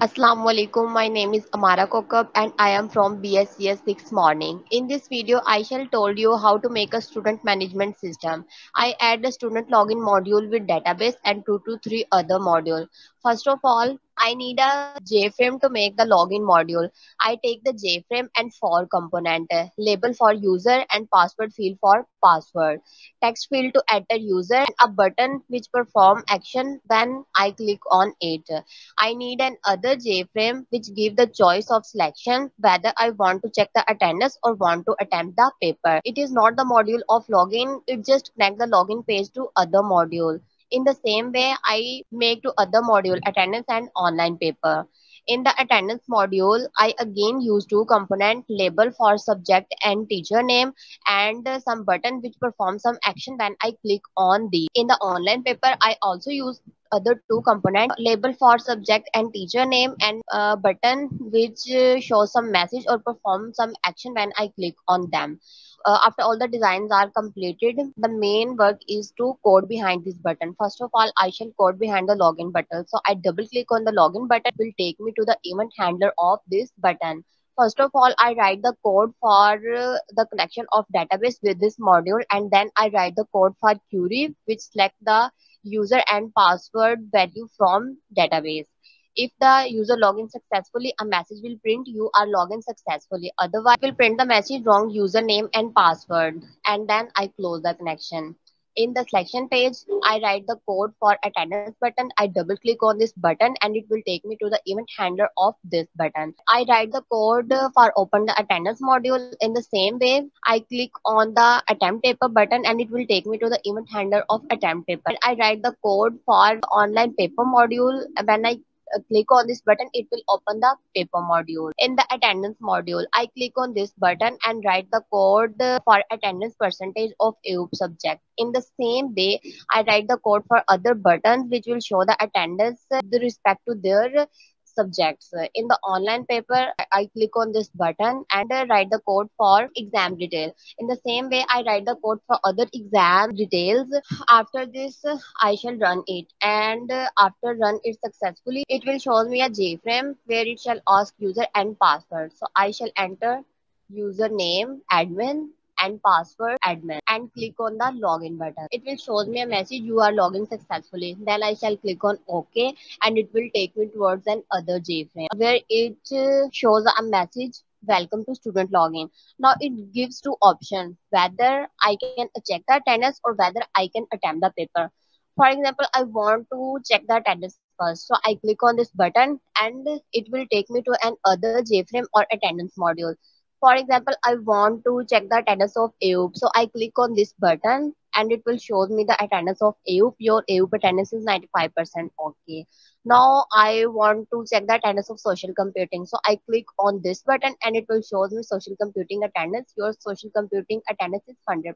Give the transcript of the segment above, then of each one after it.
Assalamu alaikum. My name is Amara Kokab and I am from BSCS 6 Morning. In this video, I shall told you how to make a student management system. I add the student login module with database and 2 to 3 other module. First of all, I need a JFrame to make the login module. I take the JFrame and for component, label for user and password field for password, text field to enter user and a button which perform action when I click on it. I need an other JFrame which give the choice of selection whether I want to check the attendance or want to attempt the paper. It is not the module of login, it just connect the login page to other module. In the same way, I make to other module attendance and online paper. In the attendance module, I again use two component label for subject and teacher name and some button which perform some action when I click on the. In the online paper, I also use other two component label for subject and teacher name and button which shows some message or perform some action when I click on them. After all the designs are completed, the main work is to code behind this button. First of all, I shall code behind the login button. So I double click on the login button, it will take me to the event handler of this button. First of all, I write the code for the connection of database with this module, and then I write the code for query which select the user and password value from database. If the user login successfully, a message will print you are logged successfully. Otherwise, it will print the message wrong username and password. And then I close the connection. In the selection page, I write the code for attendance button. I double click on this button and it will take me to the event handler of this button. I write the code for open the attendance module. In the same way, I click on the attempt paper button and it will take me to the event handler of attempt paper. I write the code for online paper module. When I click on this button, it will open the paper module. In the attendance module, I click on this button and write the code for attendance percentage of AUP subject. In the same way, I write the code for other buttons which will show the attendance with respect to their subjects. In the online paper, I click on this button and write the code for exam detail. In the same way, I write the code for other exam details. After this, I shall run it, and after run it successfully, it will show me a JFrame where it shall ask user and password. So I shall enter username admin and password admin and click on the login button. It will show me a message you are logging successfully. Then I shall click on OK and it will take me towards an other JFrame where it shows a message welcome to student login. Now it gives two options whether I can check the attendance or whether I can attempt the paper. For example, I want to check the attendance first. So I click on this button and it will take me to an other JFrame or attendance module. For example, I want to check the attendance of AUP. So I click on this button and it will show me the attendance of AUP. Your AUP attendance is 95%. Okay. Now I want to check the attendance of social computing. So I click on this button and it will show me social computing attendance. Your social computing attendance is 100%.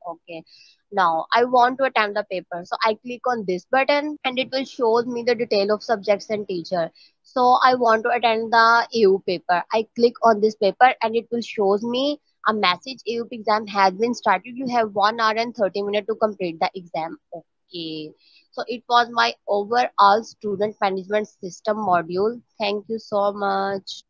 Okay. Now I want to attempt the paper. So I click on this button and it will show me the detail of subjects and teacher. So I want to attend the EU paper. I click on this paper and it will shows me a message AUP exam has been started. You have 1 hour and 30 minutes to complete the exam. Okay. So it was my overall student management system module. Thank you so much.